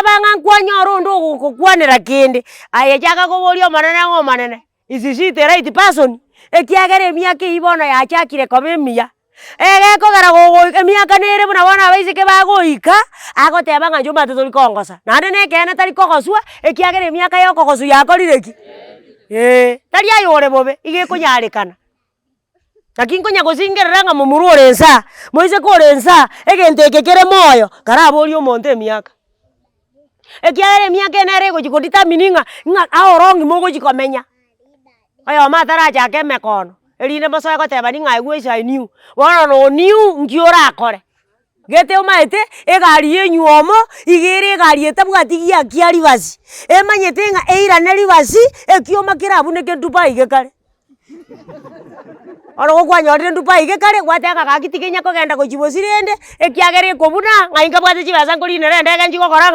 banga kwanyoro ndo kukwanira kindi aye chaka koborio manene ngo manene isisi the right person ekiagere miaka ibona ya chakire komemia kogera gogo emiaka nere buna bona abaisike bagoika agoteba nga njuma tutori kongosa nande nekene tari kogoswa ekiagere emiaka yo kogosu yakorire ki tari ayore bobe ige kunyarikana lakini konya gosingerera nga mumuru orensa moise korensa egente kekere moyo karabori omonte emiaka ekiagere emiaka nere gochikodita mininga nga aorongi mogo chikomenya ayo matara chake mekono erinde mosoe goteba ni ng'ai gwecha iniu bono no niu ngiora akore gete omaete egari yenyuomo igere egari etabwati giakia ribasi emanyete ng'a eirane ribasi ekioma kerabuneke Dubai gekare oro gokwanyorire Dubai gekare gwateka gagiti kenya kogenda gochibosirende ekiagere ekobuna ng'ai nkabwate chibesa nkorinere endege nchigokora